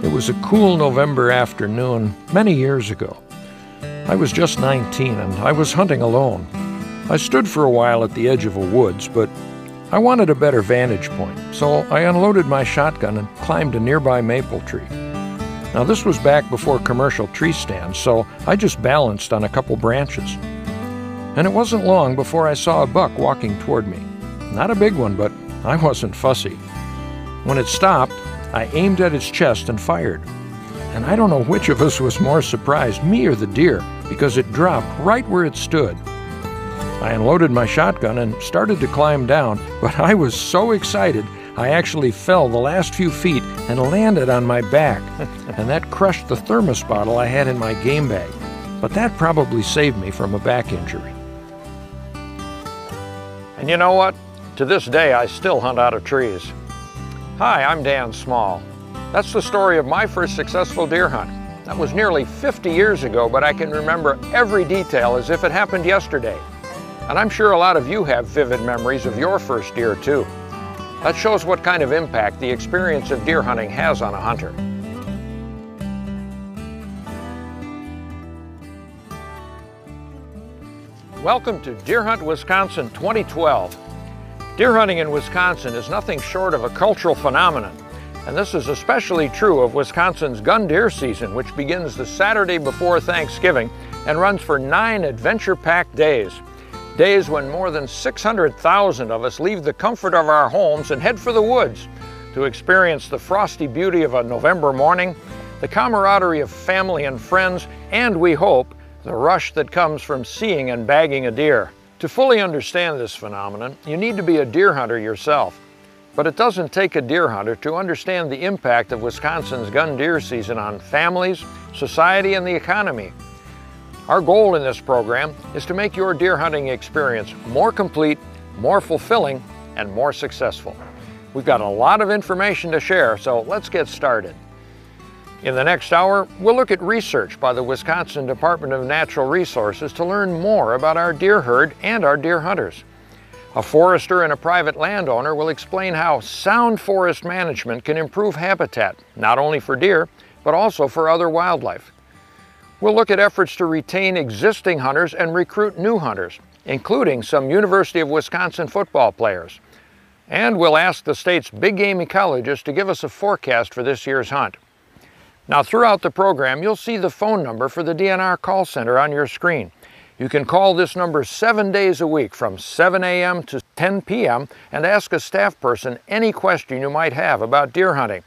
It was a cool November afternoon many years ago. I was just 19 and I was hunting alone. I stood for a while at the edge of a woods, but I wanted a better vantage point, so I unloaded my shotgun and climbed a nearby maple tree. Now this was back before commercial tree stands, so I just balanced on a couple branches. And it wasn't long before I saw a buck walking toward me. Not a big one, but I wasn't fussy. When it stopped, I aimed at its chest and fired. And I don't know which of us was more surprised, me or the deer, because it dropped right where it stood. I unloaded my shotgun and started to climb down, but I was so excited I actually fell the last few feet and landed on my back, and that crushed the thermos bottle I had in my game bag. But that probably saved me from a back injury. And you know what? To this day, I still hunt out of trees. Hi, I'm Dan Small. That's the story of my first successful deer hunt. That was nearly 50 years ago, but I can remember every detail as if it happened yesterday. And I'm sure a lot of you have vivid memories of your first deer too. That shows what kind of impact the experience of deer hunting has on a hunter. Welcome to Deer Hunt Wisconsin 2012. Deer hunting in Wisconsin is nothing short of a cultural phenomenon, and this is especially true of Wisconsin's gun deer season, which begins the Saturday before Thanksgiving and runs for 9 adventure-packed days. Days when more than 600,000 of us leave the comfort of our homes and head for the woods to experience the frosty beauty of a November morning, the camaraderie of family and friends, and we hope, the rush that comes from seeing and bagging a deer. To fully understand this phenomenon, you need to be a deer hunter yourself. But it doesn't take a deer hunter to understand the impact of Wisconsin's gun deer season on families, society, and the economy. Our goal in this program is to make your deer hunting experience more complete, more fulfilling, and more successful. We've got a lot of information to share, so let's get started. In the next hour, we'll look at research by the Wisconsin Department of Natural Resources to learn more about our deer herd and our deer hunters. A forester and a private landowner will explain how sound forest management can improve habitat, not only for deer, but also for other wildlife. We'll look at efforts to retain existing hunters and recruit new hunters, including some University of Wisconsin football players. And we'll ask the state's big game ecologist to give us a forecast for this year's hunt. Now, throughout the program, you'll see the phone number for the DNR call center on your screen. You can call this number 7 days a week from 7 a.m. to 10 p.m. and ask a staff person any question you might have about deer hunting.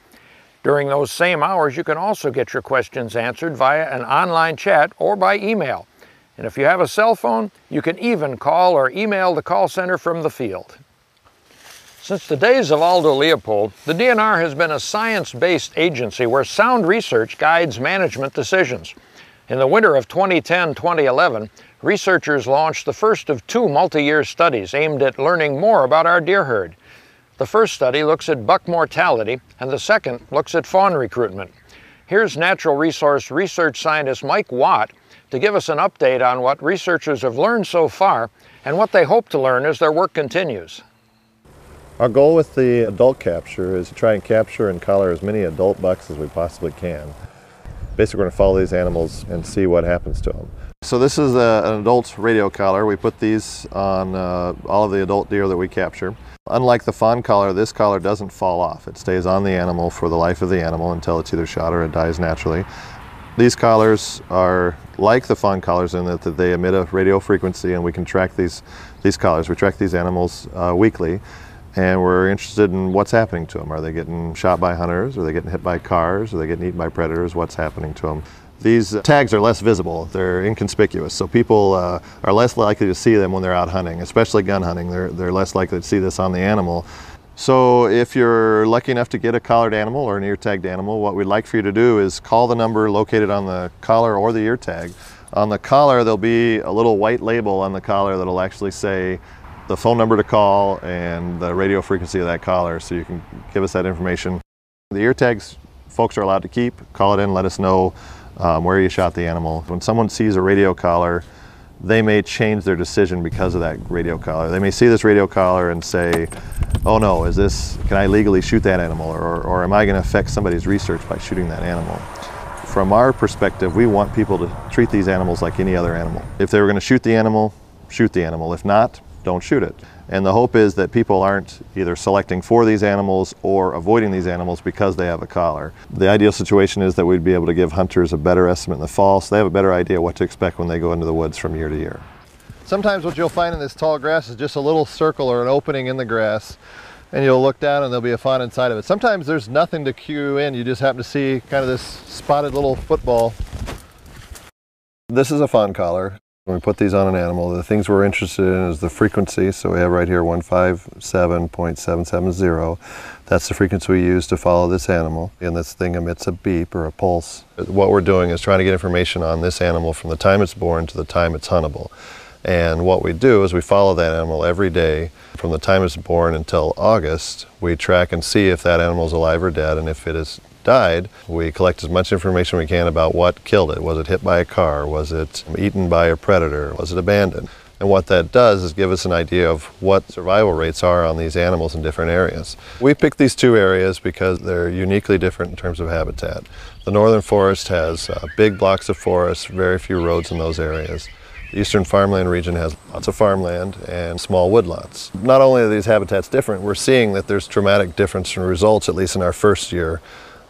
During those same hours, you can also get your questions answered via an online chat or by email. And if you have a cell phone, you can even call or email the call center from the field. Since the days of Aldo Leopold, the DNR has been a science-based agency where sound research guides management decisions. In the winter of 2010-2011, researchers launched the first of 2 multi-year studies aimed at learning more about our deer herd. The first study looks at buck mortality, and the second looks at fawn recruitment. Here's natural resource research scientist Mike Watt to give us an update on what researchers have learned so far and what they hope to learn as their work continues. Our goal with the adult capture is to try and capture and collar as many adult bucks as we possibly can. Basically, we're going to follow these animals and see what happens to them. So this is an adult radio collar. We put these on all of the adult deer that we capture. Unlike the fawn collar, this collar doesn't fall off. It stays on the animal for the life of the animal until it's either shot or it dies naturally. These collars are like the fawn collars in that they emit a radio frequency, and we can track these collars. We track these animals weekly, and we're interested in what's happening to them. Are they getting shot by hunters? Are they getting hit by cars? Are they getting eaten by predators? What's happening to them? These tags are less visible. They're inconspicuous, so people are less likely to see them when they're out hunting, especially gun hunting. They're less likely to see this on the animal. So if you're lucky enough to get a collared animal or an ear tagged animal, what we'd like for you to do is call the number located on the collar or the ear tag. On the collar, there'll be a little white label on the collar that'll actually say the phone number to call and the radio frequency of that collar, so you can give us that information. The ear tags folks are allowed to keep. Call it in, let us know where you shot the animal. When someone sees a radio collar, they may change their decision because of that radio collar. They may see this radio collar and say, oh no, can I legally shoot that animal, or am I going to affect somebody's research by shooting that animal? From our perspective, we want people to treat these animals like any other animal. If they were going to shoot the animal, shoot the animal. If not, don't shoot it. And the hope is that people aren't either selecting for these animals or avoiding these animals because they have a collar. The ideal situation is that we'd be able to give hunters a better estimate in the fall, so they have a better idea what to expect when they go into the woods from year to year. Sometimes what you'll find in this tall grass is just a little circle or an opening in the grass, and you'll look down and there'll be a fawn inside of it. Sometimes there's nothing to cue in, you just happen to see kind of this spotted little football. This is a fawn collar. When we put these on an animal, the things we're interested in is the frequency. So we have right here 157.770. That's the frequency we use to follow this animal. And this thing emits a beep or a pulse. What we're doing is trying to get information on this animal from the time it's born to the time it's huntable. And what we do is we follow that animal every day from the time it's born until August. We track and see if that animal is alive or dead, and if it is died, we collect as much information we can about what killed it. Was it hit by a car? Was it eaten by a predator? Was it abandoned? And what that does is give us an idea of what survival rates are on these animals in different areas. We picked these two areas because they're uniquely different in terms of habitat. The northern forest has big blocks of forest, very few roads in those areas. The eastern farmland region has lots of farmland and small woodlots. Not only are these habitats different, we're seeing that there's dramatic difference in results, at least in our first year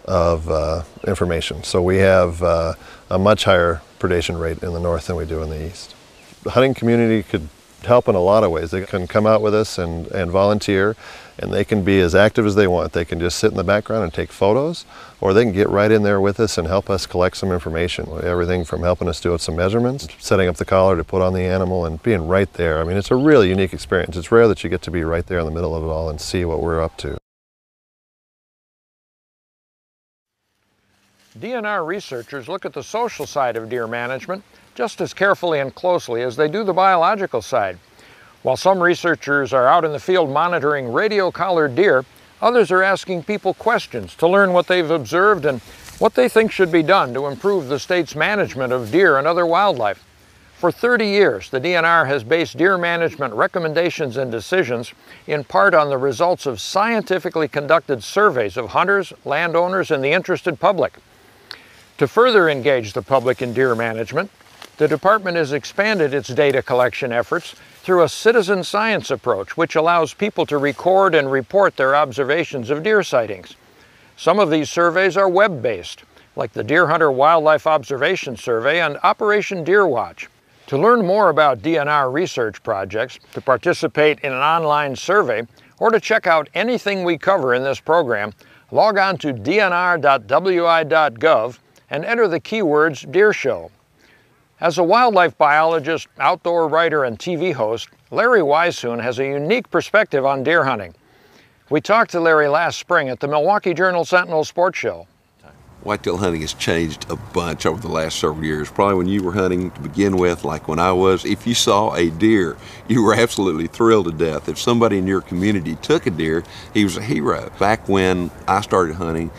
of information. So we have a much higher predation rate in the north than we do in the east. The hunting community could help in a lot of ways. They can come out with us and volunteer, and they can be as active as they want. They can just sit in the background and take photos, or they can get right in there with us and help us collect some information. Everything from helping us do some measurements, setting up the collar to put on the animal, and being right there. I mean, it's a really unique experience. It's rare that you get to be right there in the middle of it all and see what we're up to. DNR researchers look at the social side of deer management just as carefully and closely as they do the biological side. While some researchers are out in the field monitoring radio-collared deer, others are asking people questions to learn what they've observed and what they think should be done to improve the state's management of deer and other wildlife. For 30 years, the DNR has based deer management recommendations and decisions in part on the results of scientifically conducted surveys of hunters, landowners, and the interested public. To further engage the public in deer management, the department has expanded its data collection efforts through a citizen science approach, which allows people to record and report their observations of deer sightings. Some of these surveys are web-based, like the Deer Hunter Wildlife Observation Survey and Operation Deer Watch. To learn more about DNR research projects, to participate in an online survey, or to check out anything we cover in this program, log on to dnr.wi.gov and enter the keywords Deer Show. As a wildlife biologist, outdoor writer, and TV host, Larry Weishuhn has a unique perspective on deer hunting. We talked to Larry last spring at the Milwaukee Journal-Sentinel Sports Show. Whitetail hunting has changed a bunch over the last several years. Probably when you were hunting to begin with, like when I was, if you saw a deer, you were absolutely thrilled to death. If somebody in your community took a deer, he was a hero. Back when I started hunting,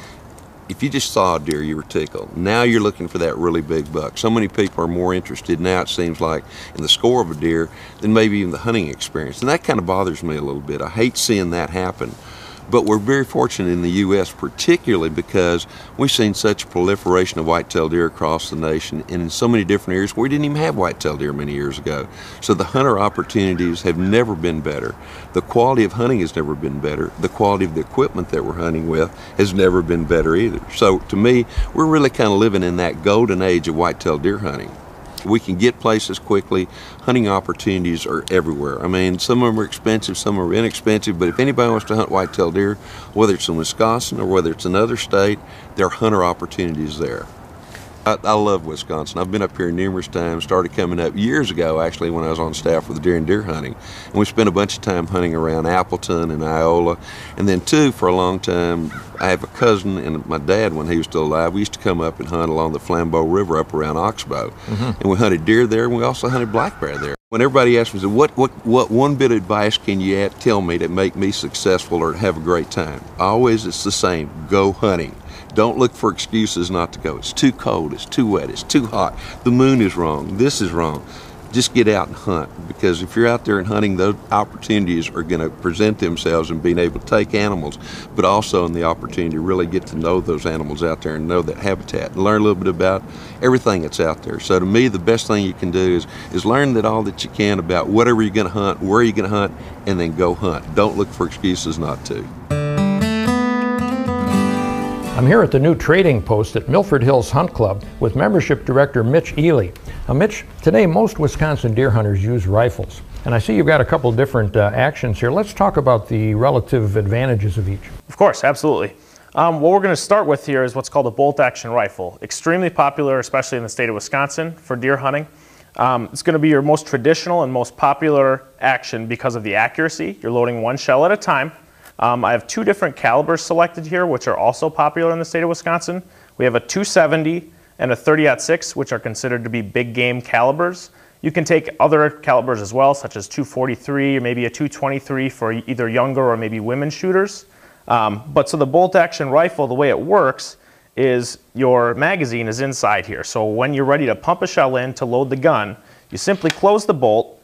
if you just saw a deer, you were tickled. Now you're looking for that really big buck. So many people are more interested now, it seems like, in the score of a deer than maybe even the hunting experience. And that kind of bothers me a little bit. I hate seeing that happen. But we're very fortunate in the U.S., particularly because we've seen such a proliferation of whitetail deer across the nation and in so many different areas where we didn't even have whitetail deer many years ago. So the hunter opportunities have never been better. The quality of hunting has never been better. The quality of the equipment that we're hunting with has never been better either. So to me, we're really kind of living in that golden age of whitetail deer hunting. We can get places quickly. Hunting opportunities are everywhere. I mean, some of them are expensive, some are inexpensive, but if anybody wants to hunt whitetail deer, whether it's in Wisconsin or whether it's another state, there are hunter opportunities there. I love Wisconsin. I've been up here numerous times, started coming up years ago actually when I was on staff with deer and deer hunting. And we spent a bunch of time hunting around Appleton and Iola. And then too, for a long time, I have a cousin and my dad, when he was still alive, we used to come up and hunt along the Flambeau River up around Oxbow. And we hunted deer there and we also hunted black bear there. When everybody asks me, what one bit of advice can you tell me to make me successful or have a great time? Always it's the same, go hunting. Don't look for excuses not to go. It's too cold, it's too wet, it's too hot, the moon is wrong, this is wrong. just get out and hunt, because if you're out there and hunting, those opportunities are going to present themselves in being able to take animals, but also in the opportunity to really get to know those animals out there and know that habitat and learn a little bit about everything that's out there. So to me, the best thing you can do is learn that all that you can about whatever you're going to hunt, where you're going to hunt, and then go hunt. Don't look for excuses not to. I'm here at the new trading post at Milford Hills Hunt Club with membership director Mitch Ely. Now Mitch, today most Wisconsin deer hunters use rifles, and I see you've got a couple different actions here. Let's talk about the relative advantages of each. Of course, absolutely. What we're going to start with here is what's called a bolt-action rifle. Extremely popular, especially in the state of Wisconsin, for deer hunting. It's going to be your most traditional and most popular action because of the accuracy. You're loading one shell at a time. I have two different calibers selected here, which are also popular in the state of Wisconsin. We have a .270 and a .30-06, which are considered to be big game calibers. You can take other calibers as well, such as .243 or maybe a .223 for either younger or maybe women shooters. But so the bolt-action rifle, the way it works is your magazine is inside here. So when you're ready to pump a shell in to load the gun, you simply close the bolt,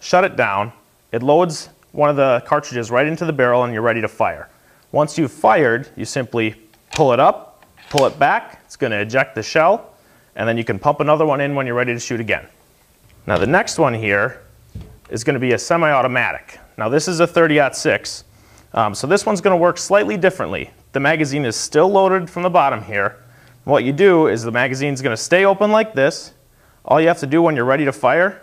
shut it down, it loads one of the cartridges right into the barrel, and you're ready to fire. Once you've fired, you simply pull it up, pull it back, it's going to eject the shell, and then you can pump another one in when you're ready to shoot again. Now the next one here is going to be a semi-automatic. Now this is a .30-06, so this one's going to work slightly differently. The magazine is still loaded from the bottom here. What you do is the magazine's going to stay open like this. All you have to do when you're ready to fire,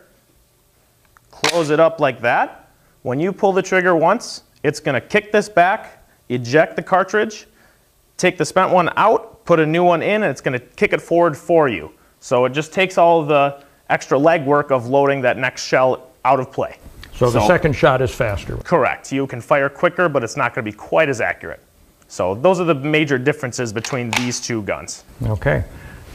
close it up like that. When you pull the trigger once, it's going to kick this back, eject the cartridge, take the spent one out, put a new one in, and it's going to kick it forward for you. So it just takes all of the extra legwork of loading that next shell out of play. So the second shot is faster. Correct. You can fire quicker, but it's not going to be quite as accurate. So those are the major differences between these two guns. Okay.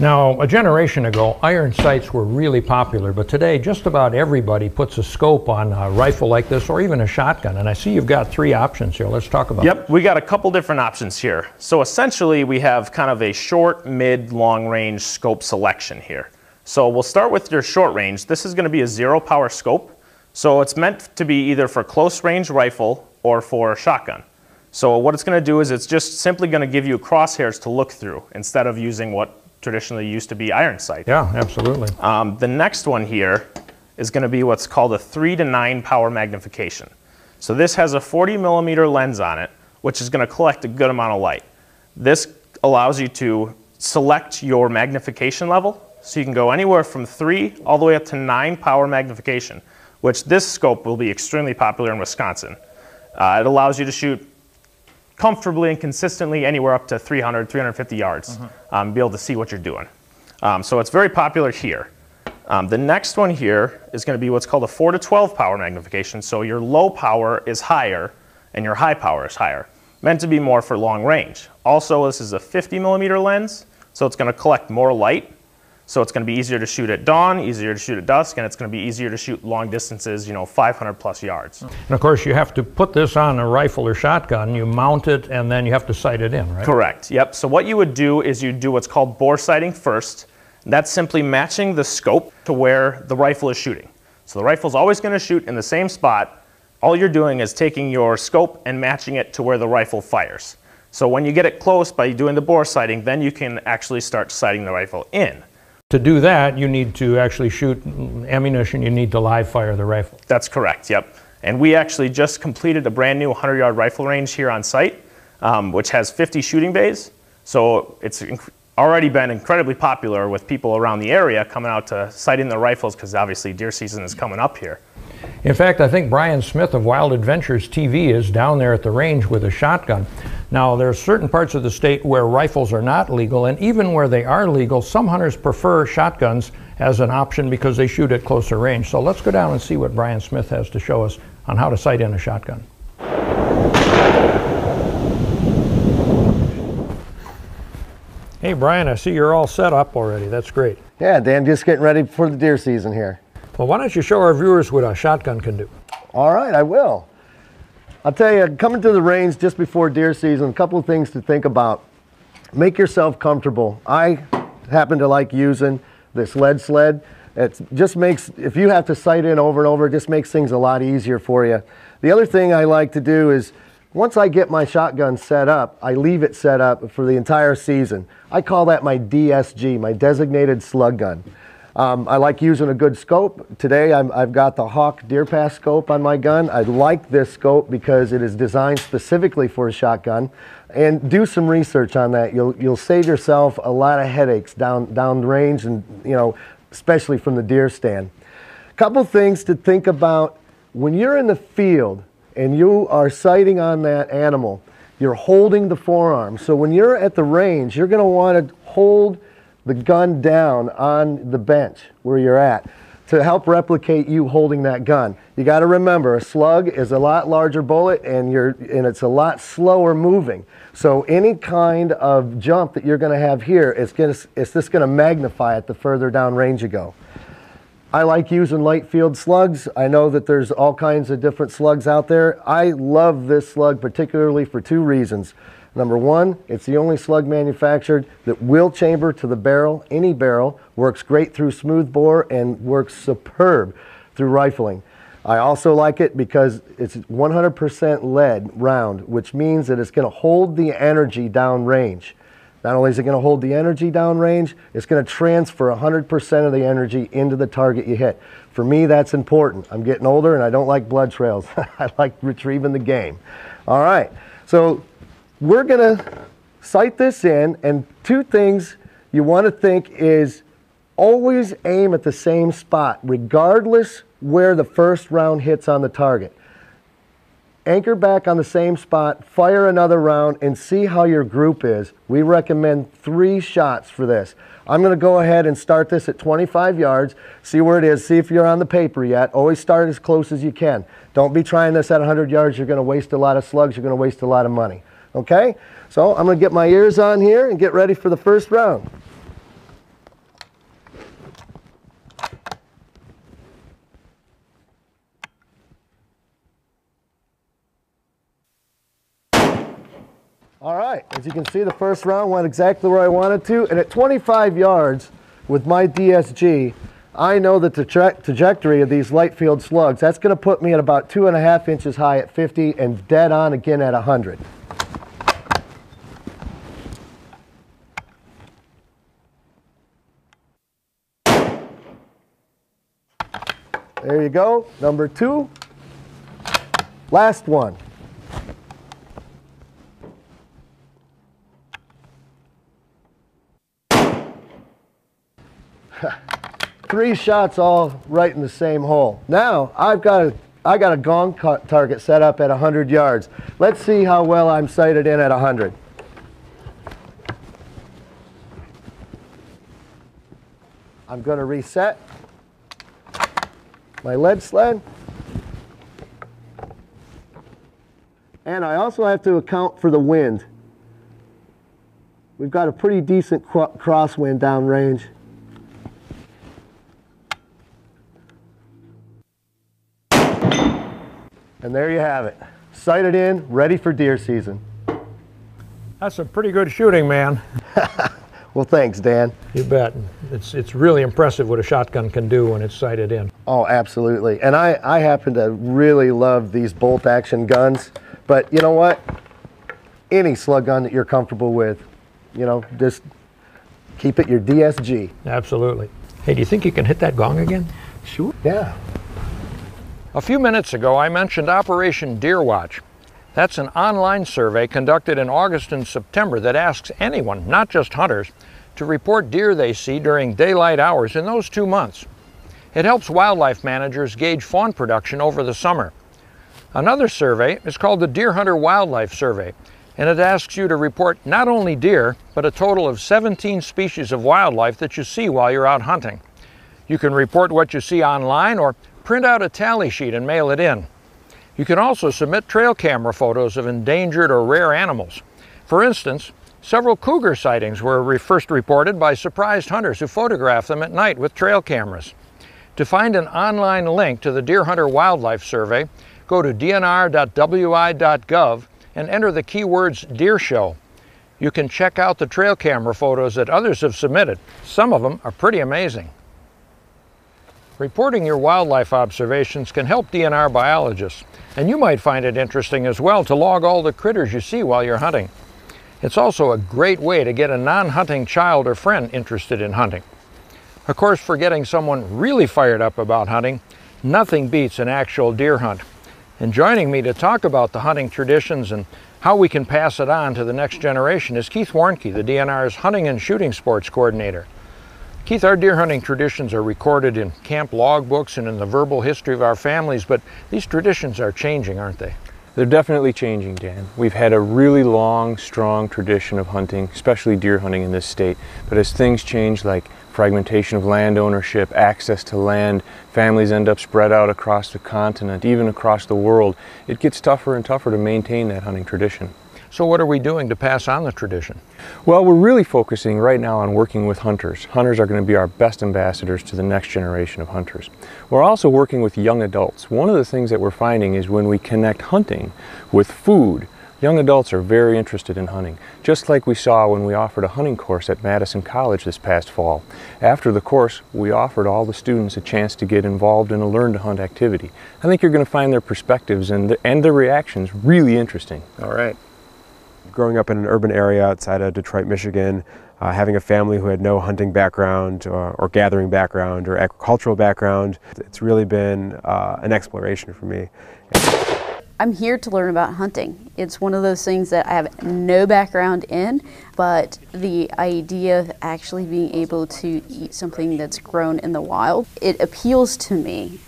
Now, a generation ago, iron sights were really popular, but today just about everybody puts a scope on a rifle like this or even a shotgun. And I see you've got three options here. Let's talk about Yep, we got a couple different options here. So essentially, we have kind of a short, mid, long range scope selection here. So we'll start with your short range. This is going to be a zero power scope. So it's meant to be either for close range rifle or for shotgun. So what it's going to do is it's just simply going to give you crosshairs to look through instead of using what traditionally used to be iron sight. Yeah, absolutely. The next one here is going to be what's called a 3 to 9 power magnification. So this has a 40mm lens on it, which is going to collect a good amount of light. This allows you to select your magnification level, so you can go anywhere from 3 all the way up to 9 power magnification, which this scope will be extremely popular in Wisconsin. It allows you to shoot comfortably and consistently anywhere up to 300, 350 yards, be able to see what you're doing. So it's very popular here. The next one here is going to be what's called a 4 to 12 power magnification. So your low power is higher and your high power is higher. Meant to be more for long range. Also, this is a 50mm lens, so it's going to collect more light. So it's going to be easier to shoot at dawn, easier to shoot at dusk, and it's going to be easier to shoot long distances, 500 plus yards. And of course, you have to put this on a rifle or shotgun, you mount it, and then you have to sight it in, right? Correct, yep. So what you would do is you'd do what's called bore sighting first. That's simply matching the scope to where the rifle is shooting. So the rifle's always going to shoot in the same spot. All you're doing is taking your scope and matching it to where the rifle fires. So when you get it close by doing the bore sighting, then you can actually start sighting the rifle in. To do that, you need to actually shoot ammunition. You need to live fire the rifle. That's correct, yep. And we actually just completed a brand new 100-yard rifle range here on site, which has 50 shooting bays. So it's already been incredibly popular with people around the area coming out to sight in their rifles because obviously deer season is coming up here. In fact, I think Brian Smith of Wild Adventures TV is down there at the range with a shotgun. Now, there are certain parts of the state where rifles are not legal, and even where they are legal, some hunters prefer shotguns as an option because they shoot at closer range. So let's go down and see what Brian Smith has to show us on how to sight in a shotgun. Hey Brian, I see you're all set up already. That's great. Yeah, Dan, just getting ready for the deer season here. Well, why don't you show our viewers what a shotgun can do? All right, I will. I'll tell you, coming to the range just before deer season, a couple of things to think about. Make yourself comfortable. I happen to like using this lead sled. It just makes, if you have to sight in over and over, it just makes things a lot easier for you. The other thing I like to do is, once I get my shotgun set up, I leave it set up for the entire season. I call that my DSG, my designated slug gun. I like using a good scope. Today I've got the Hawk Deer Pass scope on my gun. I like this scope because it is designed specifically for a shotgun. And do some research on that. You'll save yourself a lot of headaches down range, and especially from the deer stand. Couple things to think about when you're in the field and you are sighting on that animal. You're holding the forearm. So when you're at the range, you're going to want to hold the gun down on the bench where you're at to help replicate you holding that gun. You got to remember, a slug is a lot larger bullet, and it's a lot slower moving. So any kind of jump that you're going to have here, it's just going to magnify it the further down range you go. I like using light field slugs. I know that there's all kinds of different slugs out there. I love this slug particularly for two reasons. Number one, it's the only slug manufactured that will chamber to the barrel. Any barrel works great through smooth bore and works superb through rifling. I also like it because it's 100% lead round, which means that it's going to hold the energy down range. Not only is it going to hold the energy down range, it's going to transfer 100% of the energy into the target you hit. For me, that's important. I'm getting older and I don't like blood trails. I like retrieving the game. All right, so we're going to sight this in, and two things you want to think is always aim at the same spot, regardless where the first round hits on the target. Anchor back on the same spot, fire another round, and see how your group is. We recommend 3 shots for this. I'm going to go ahead and start this at 25 yards, see where it is, see if you're on the paper yet. Always start as close as you can. Don't be trying this at 100 yards. You're going to waste a lot of slugs. You're going to waste a lot of money. Okay? So I'm going to get my ears on here and get ready for the first round. All right, as you can see, the first round went exactly where I wanted to, and at 25 yards with my DSG, I know that the trajectory of these light field slugs, that's going to put me at about 2.5 inches high at 50 and dead on again at 100. There you go, number 2. Last one. Three shots all right in the same hole. Now I got a gong target set up at 100 yards. Let's see how well I'm sighted in at 100. I'm going to reset my lead sled. And I also have to account for the wind. We've got a pretty decent crosswind downrange. And there you have it. Sighted in, ready for deer season. That's some pretty good shooting, man. Well, thanks, Dan. You bet. It's really impressive what a shotgun can do when it's sighted in. Oh, absolutely. And I happen to really love these bolt action guns. But you know what? Any slug gun that you're comfortable with, just keep it your DSG. Absolutely. Hey, do you think you can hit that gong again? Sure. Yeah. A few minutes ago, I mentioned Operation Deer Watch. That's an online survey conducted in August and September that asks anyone, not just hunters, to report deer they see during daylight hours in those 2 months. It helps wildlife managers gauge fawn production over the summer. Another survey is called the Deer Hunter Wildlife Survey, and it asks you to report not only deer, but a total of 17 species of wildlife that you see while you're out hunting. You can report what you see online or print out a tally sheet and mail it in. You can also submit trail camera photos of endangered or rare animals. For instance, several cougar sightings were first reported by surprised hunters who photographed them at night with trail cameras. To find an online link to the Deer Hunter Wildlife Survey, go to dnr.wi.gov and enter the keywords deer show. You can check out the trail camera photos that others have submitted. Some of them are pretty amazing. Reporting your wildlife observations can help DNR biologists, and you might find it interesting as well to log all the critters you see while you're hunting. It's also a great way to get a non-hunting child or friend interested in hunting. Of course, for getting someone really fired up about hunting, nothing beats an actual deer hunt. And joining me to talk about the hunting traditions and how we can pass it on to the next generation is Keith Warnke, the DNR's Hunting and Shooting Sports Coordinator. Keith, our deer hunting traditions are recorded in camp logbooks and in the verbal history of our families, but these traditions are changing, aren't they? They're definitely changing, Dan. We've had a really long, strong tradition of hunting, especially deer hunting in this state. But as things change, like fragmentation of land ownership, access to land, families end up spread out across the continent, even across the world, it gets tougher and tougher to maintain that hunting tradition. So what are we doing to pass on the tradition? Well, we're really focusing right now on working with hunters. Hunters are going to be our best ambassadors to the next generation of hunters. We're also working with young adults. One of the things that we're finding is when we connect hunting with food, young adults are very interested in hunting, just like we saw when we offered a hunting course at Madison College this past fall. After the course, we offered all the students a chance to get involved in a Learn to Hunt activity. I think you're going to find their perspectives and their reactions really interesting. All right. Growing up in an urban area outside of Detroit, Michigan, having a family who had no hunting background or gathering background or agricultural background, it's really been an exploration for me. I'm here to learn about hunting. It's one of those things that I have no background in, but the idea of actually being able to eat something that's grown in the wild, it appeals to me.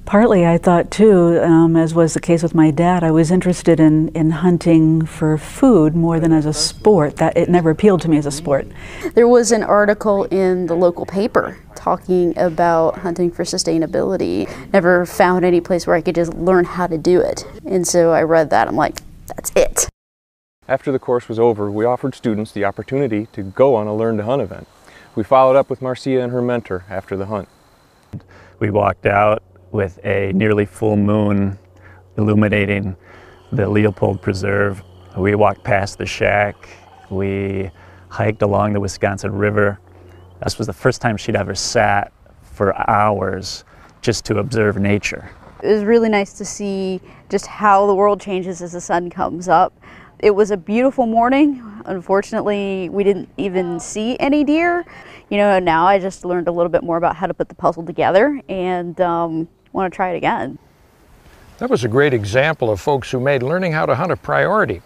Partly, I thought too, as was the case with my dad, I was interested in hunting for food more than as a sport. That it never appealed to me as a sport. There was an article in the local paper talking about hunting for sustainability. Never found any place where I could just learn how to do it. And so I read that, I'm like, that's it. After the course was over, we offered students the opportunity to go on a Learn to Hunt event. We followed up with Marcia and her mentor after the hunt. We walked out with a nearly full moon illuminating the Leopold Preserve. We walked past the shack. We hiked along the Wisconsin River. This was the first time she'd ever sat for hours just to observe nature. It was really nice to see just how the world changes as the sun comes up. It was a beautiful morning. Unfortunately, we didn't even see any deer. You know, now I just learned a little bit more about how to put the puzzle together and want to try it again. That was a great example of folks who made learning how to hunt a priority.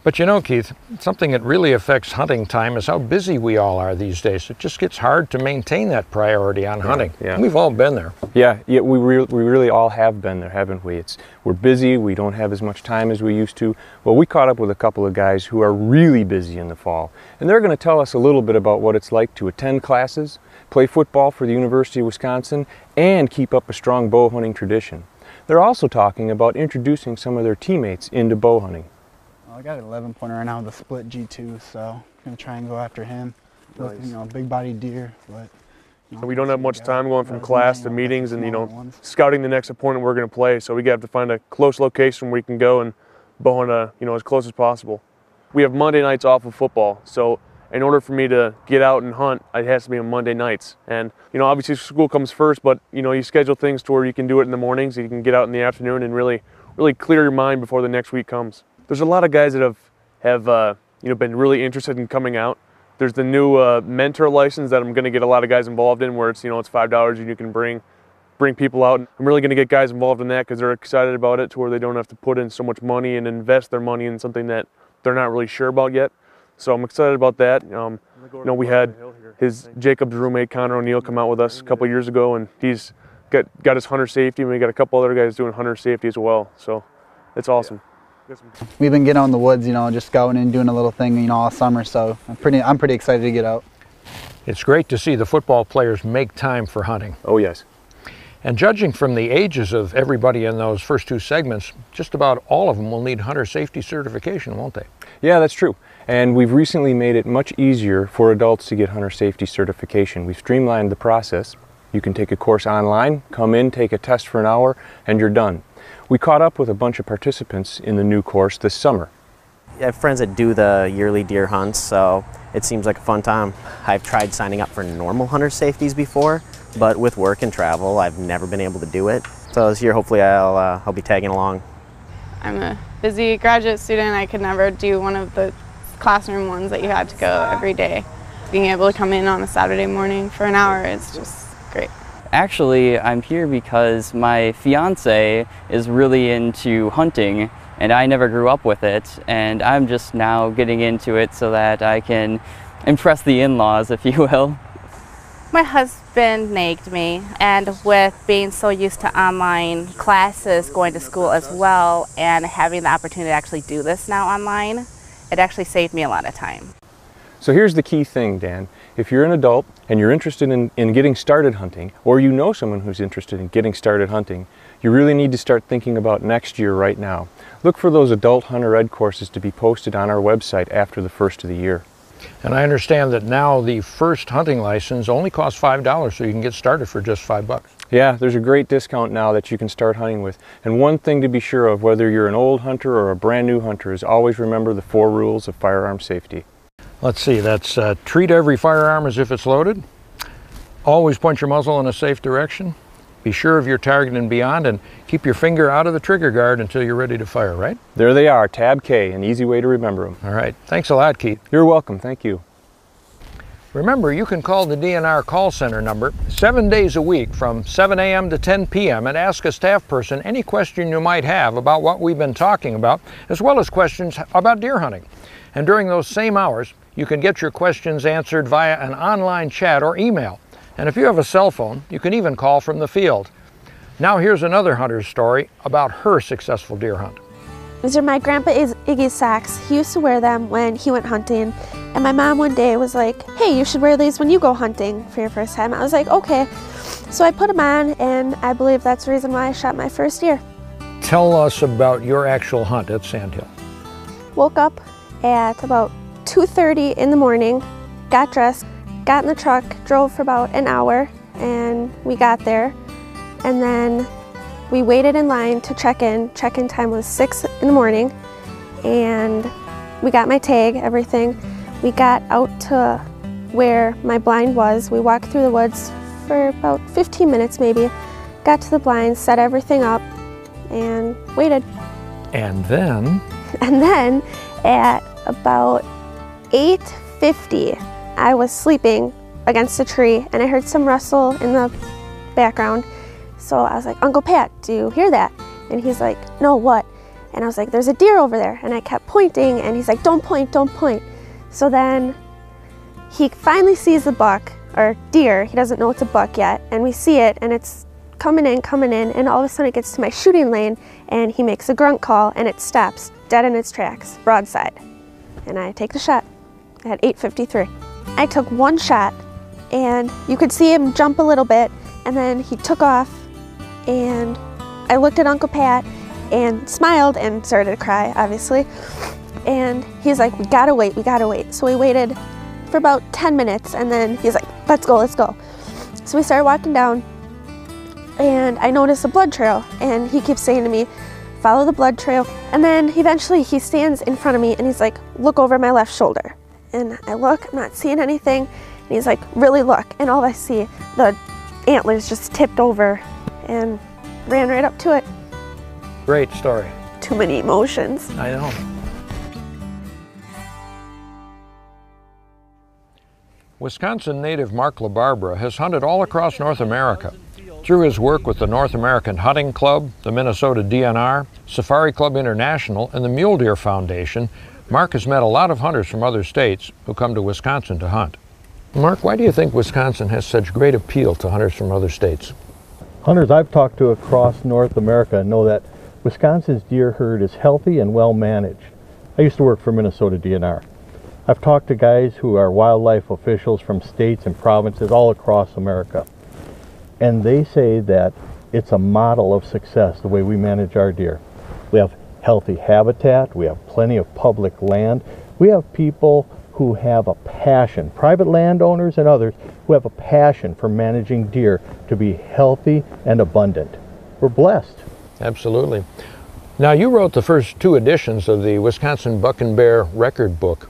But you know, Keith, something that really affects hunting time is how busy we all are these days. It just gets hard to maintain that priority on hunting. Yeah. We've all been there. Yeah, we really all have been there, haven't we? We're busy, we don't have as much time as we used to. Well, we caught up with a couple of guys who are really busy in the fall, and they're going to tell us a little bit about what it's like to attend classes, play football for the University of Wisconsin, and keep up a strong bow hunting tradition. They're also talking about introducing some of their teammates into bow hunting. I got an 11-pointer right now with a split G2, so I'm going to try and go after him. Nice. You know, big-bodied deer, but... So we don't have much time going from class to meetings and, you know, scouting the next opponent we're going to play, so we have to find a close location where we can go and bow hunt, you know, as close as possible. We have Monday nights off of football, so in order for me to get out and hunt, it has to be on Monday nights. And, you know, obviously school comes first, but, you know, you schedule things to where you can do it in the mornings, you can get out in the afternoon and really clear your mind before the next week comes. There's a lot of guys that have you know, been really interested in coming out. There's the new mentor license that I'm going to get a lot of guys involved in, where it's, you know, it's $5 and you can bring people out. I'm really going to get guys involved in that because they're excited about it, to where they don't have to put in so much money and invest their money in something that they're not really sure about yet. So I'm excited about that. You know, we had Jacob's roommate Connor O'Neill come out with us a couple years ago, and he's got his hunter safety, and we got a couple other guys doing hunter safety as well. So it's awesome. Yeah. We've been getting out in the woods, you know, just scouting and doing a little thing, you know, all summer, so I'm pretty excited to get out. It's great to see the football players make time for hunting. Oh, yes. And judging from the ages of everybody in those first two segments, just about all of them will need hunter safety certification, won't they? Yeah, that's true. And we've recently made it much easier for adults to get hunter safety certification. We've streamlined the process. You can take a course online, come in, take a test for an hour, and you're done. We caught up with a bunch of participants in the new course this summer. I have friends that do the yearly deer hunts, so it seems like a fun time. I've tried signing up for normal hunter safeties before, but with work and travel, I've never been able to do it. So this year, hopefully I'll be tagging along. I'm a busy graduate student. I could never do one of the classroom ones that you had to go every day. Being able to come in on a Saturday morning for an hour is just great. Actually, I'm here because my fiance is really into hunting, and I never grew up with it, and I'm just now getting into it so that I can impress the in-laws, if you will. My husband nagged me, and with being so used to online classes, going to school as well, and having the opportunity to actually do this now online, it actually saved me a lot of time. So here's the key thing, Dan. If you're an adult and you're interested in getting started hunting, or you know someone who's interested in getting started hunting, you really need to start thinking about next year right now. Look for those adult hunter ed courses to be posted on our website after the first of the year. And I understand that now the first hunting license only costs $5, so you can get started for just $5. Yeah, there's a great discount now that you can start hunting with. And one thing to be sure of, whether you're an old hunter or a brand new hunter, is always remember the 4 rules of firearm safety. Let's see, that's treat every firearm as if it's loaded. Always point your muzzle in a safe direction. Be sure of your target and beyond, and keep your finger out of the trigger guard until you're ready to fire, right? There they are, Tab K, an easy way to remember them. All right, thanks a lot, Keith. You're welcome, thank you. Remember, you can call the DNR call center number 7 days a week from 7 a.m. to 10 p.m. and ask a staff person any question you might have about what we've been talking about, as well as questions about deer hunting. And during those same hours, you can get your questions answered via an online chat or email. And if you have a cell phone, you can even call from the field. Now here's another hunter's story about her successful deer hunt. These are my grandpa Iggy's socks. He used to wear them when he went hunting. And my mom one day was like, hey, you should wear these when you go hunting for your first time. I was like, okay. So I put them on, and I believe that's the reason why I shot my first deer. Tell us about your actual hunt at Sandhill. Woke up at about 2:30 in the morning, got dressed, got in the truck, drove for about an hour, and we got there. And then we waited in line to check in. Check-in time was 6 in the morning, and we got my tag, everything. We got out to where my blind was. We walked through the woods for about 15 minutes maybe, got to the blind, set everything up, and waited. And then? And then at about 8:50, I was sleeping against a tree, and I heard some rustle in the background. So I was like, Uncle Pat, do you hear that? And he's like, no, what? And I was like, there's a deer over there. And I kept pointing, and he's like, don't point, don't point. So then he finally sees the buck, or deer. He doesn't know it's a buck yet. And we see it, and it's coming in, and all of a sudden it gets to my shooting lane, and he makes a grunt call, and it stops dead in its tracks, broadside. And I take the shot at 8:53. I took one shot, and you could see him jump a little bit, and then he took off, and I looked at Uncle Pat and smiled and started to cry, obviously. And he's like, we gotta wait, we gotta wait. So we waited for about 10 minutes, and then he's like, let's go, let's go. So we started walking down, and I noticed a blood trail, and he keeps saying to me, follow the blood trail. And then eventually he stands in front of me, and he's like, look over my left shoulder. And I look, I'm not seeing anything. And he's like, really look. And all I see, the antlers just tipped over, and ran right up to it. Great story. Too many emotions. I know. Wisconsin native Mark LaBarbera has hunted all across North America. Through his work with the North American Hunting Club, the Minnesota DNR, Safari Club International, and the Mule Deer Foundation, Mark has met a lot of hunters from other states who come to Wisconsin to hunt. Mark, why do you think Wisconsin has such great appeal to hunters from other states? Hunters I've talked to across North America know that Wisconsin's deer herd is healthy and well managed. I used to work for Minnesota DNR. I've talked to guys who are wildlife officials from states and provinces all across America. And they say that it's a model of success the way we manage our deer. We have healthy habitat, we have plenty of public land, we have people who have a passion, private landowners and others who have a passion for managing deer to be healthy and abundant. We're blessed. Absolutely. Now, you wrote the first 2 editions of the Wisconsin Buck and Bear record book.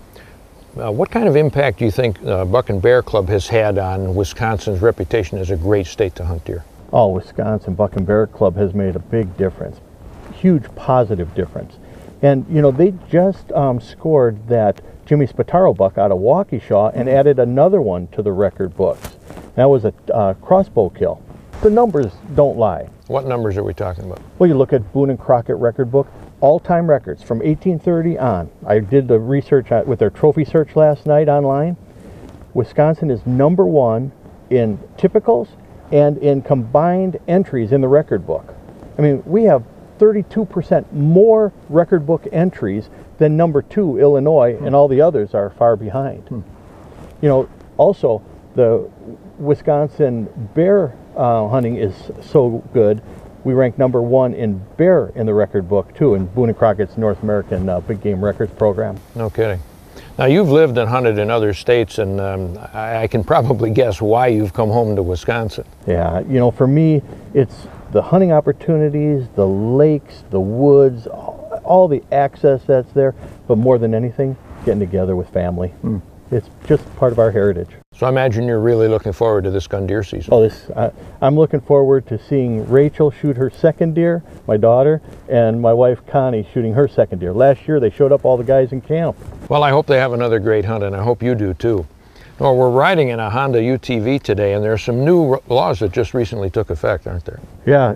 What kind of impact do you think Buck and Bear Club has had on Wisconsin's reputation as a great state to hunt deer? Oh, Wisconsin Buck and Bear Club has made a big difference, huge positive difference. And you know, they just scored that Jimmy Spataro buck out of Waukesha and added another one to the record books. That was a crossbow kill. The numbers don't lie. What numbers are we talking about? Well, you look at Boone and Crockett record book, all-time records from 1830 on. I did the research with their trophy search last night online. Wisconsin is #1 in typicals and in combined entries in the record book. I mean, we have 32% more record book entries than #2 Illinois, and all the others are far behind. You know, also the Wisconsin bear hunting is so good. We rank #1 in bear in the record book too, in Boone and Crockett's North American Big Game Records program. No kidding. Now you've lived and hunted in other states, and I can probably guess why you've come home to Wisconsin. Yeah, you know, for me, it's the hunting opportunities, the lakes, the woods, all the access that's there, but more than anything, getting together with family. It's just part of our heritage. So I imagine you're really looking forward to this gun deer season. Oh, I'm looking forward to seeing Rachel shoot her second deer, my daughter, and my wife Connie shooting her second deer. Last year they showed up all the guys in camp. Well, I hope they have another great hunt, and I hope you do too. Well, we're riding in a Honda UTV today, and there are some new laws that just recently took effect, aren't there? Yeah,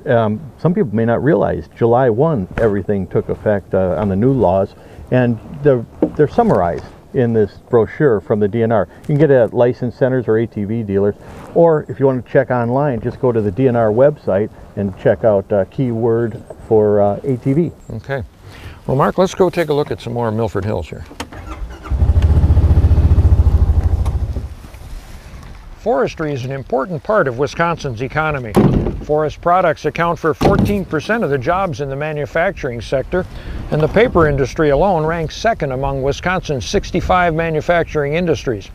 some people may not realize July 1 everything took effect on the new laws, and they're summarized in this brochure from the DNR. You can get it at licensed centers or ATV dealers, or if you want to check online, just go to the DNR website and check out keyword for ATV. Okay. Well, Mark, let's go take a look at some more Milford Hills here. Forestry is an important part of Wisconsin's economy. Forest products account for 14% of the jobs in the manufacturing sector, and the paper industry alone ranks second among Wisconsin's 65 manufacturing industries.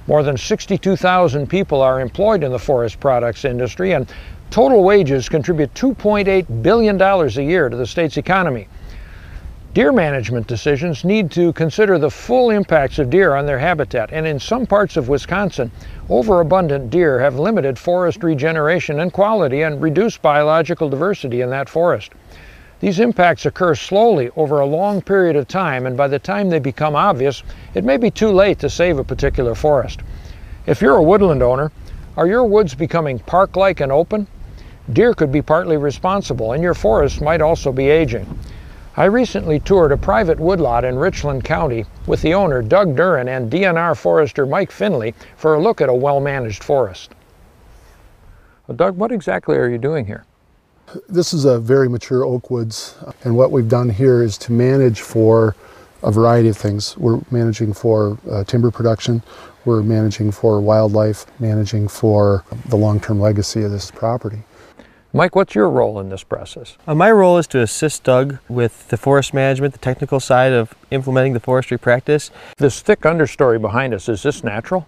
More than 62,000 people are employed in the forest products industry, and total wages contribute $2.8 billion a year to the state's economy. Deer management decisions need to consider the full impacts of deer on their habitat, and in some parts of Wisconsin, overabundant deer have limited forest regeneration and quality and reduced biological diversity in that forest. These impacts occur slowly over a long period of time, and by the time they become obvious, it may be too late to save a particular forest. If you're a woodland owner, are your woods becoming park-like and open? Deer could be partly responsible, and your forest might also be aging. I recently toured a private woodlot in Richland County with the owner, Doug Duran, and DNR forester Mike Finley for a look at a well-managed forest. Well, Doug, what exactly are you doing here? This is a very mature oak woods, and what we've done here is to manage for a variety of things. We're managing for timber production, we're managing for wildlife, managing for the long-term legacy of this property. Mike, what's your role in this process? My role is to assist Doug with the forest management, the technical side of implementing the forestry practice. This thick understory behind us, is this natural?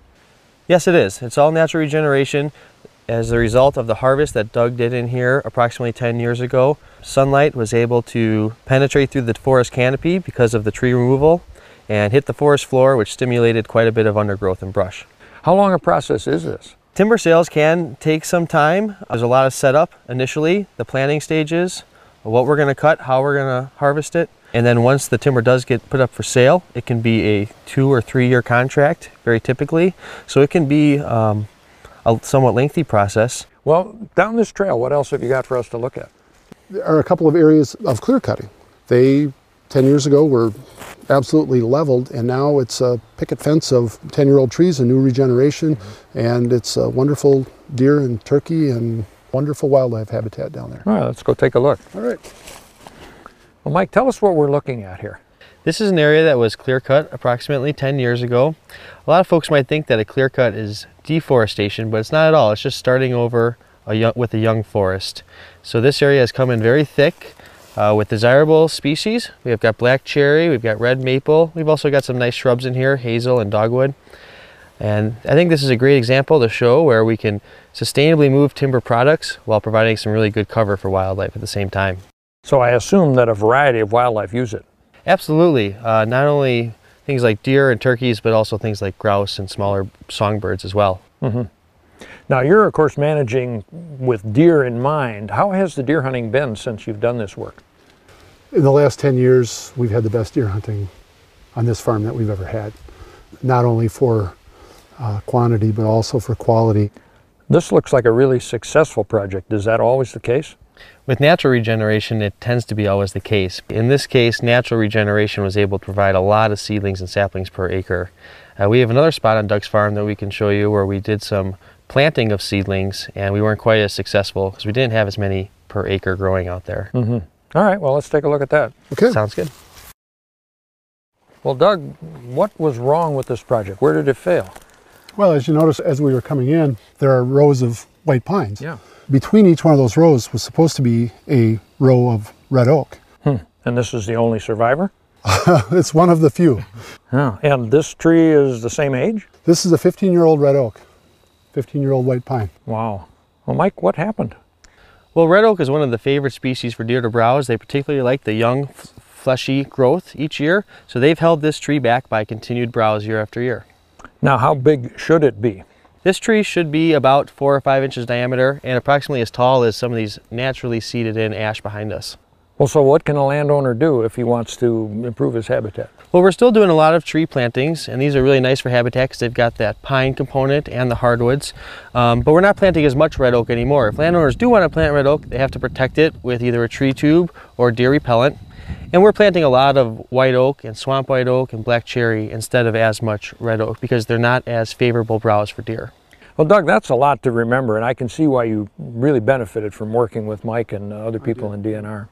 Yes, it is. It's all natural regeneration as a result of the harvest that Doug did in here approximately 10 years ago. Sunlight was able to penetrate through the forest canopy because of the tree removal and hit the forest floor, which stimulated quite a bit of undergrowth and brush. How long a process is this? Timber sales can take some time. There's a lot of setup initially, the planting stages, what we're going to cut, how we're going to harvest it. And then once the timber does get put up for sale, it can be a 2 or 3 year contract, very typically. So it can be a somewhat lengthy process. Well, down this trail, what else have you got for us to look at? There are a couple of areas of clear cutting. They, 10 years ago, were absolutely leveled, and now it's a picket fence of 10-year-old trees and new regeneration, and it's a wonderful deer and turkey and wonderful wildlife habitat down there. All right, let's go take a look. All right. Well, Mike, tell us what we're looking at here. This is an area that was clear cut approximately 10 years ago. A lot of folks might think that a clear cut is deforestation, but it's not at all. It's just starting over with a young forest. So this area has come in very thick with desirable species. We have got black cherry, we've got red maple. We've also got some nice shrubs in here, hazel and dogwood. And I think this is a great example to show where we can sustainably move timber products while providing some really good cover for wildlife at the same time. So I assume that a variety of wildlife use it. Absolutely. Not only things like deer and turkeys, but also things like grouse and smaller songbirds as well. Mm-hmm. Now you're of course managing with deer in mind. How has the deer hunting been since you've done this work? In the last 10 years, we've had the best deer hunting on this farm that we've ever had. Not only for quantity, but also for quality. This looks like a really successful project. Is that always the case? With natural regeneration, it tends to be always the case. In this case, natural regeneration was able to provide a lot of seedlings and saplings per acre. We have another spot on Doug's farm that we can show you where we did some planting of seedlings, and we weren't quite as successful because we didn't have as many per acre growing out there. Mm-hmm. All right, well, let's take a look at that. Okay. Sounds good. Well, Doug, what was wrong with this project? Where did it fail? Well, as you notice, as we were coming in, there are rows of white pines. Yeah. Between each one of those rows was supposed to be a row of red oak. And this is the only survivor? It's one of the few. Oh, and this tree is the same age? This is a 15-year-old red oak, 15-year-old white pine. Wow. Well, Mike, what happened? Well, red oak is one of the favorite species for deer to browse. They particularly like the young, fleshy growth each year, so they've held this tree back by continued browse year after year. Now, how big should it be? This tree should be about 4 or 5 inches diameter and approximately as tall as some of these naturally seeded in ash behind us. Well, so what can a landowner do if he wants to improve his habitat? Well, we're still doing a lot of tree plantings, and these are really nice for habitat because they've got that pine component and the hardwoods. But we're not planting as much red oak anymore. If landowners do want to plant red oak, they have to protect it with either a tree tube or deer repellent. And we're planting a lot of white oak and swamp white oak and black cherry instead of as much red oak because they're not as favorable browse for deer. Well, Doug, that's a lot to remember, and I can see why you really benefited from working with Mike and other people in DNR.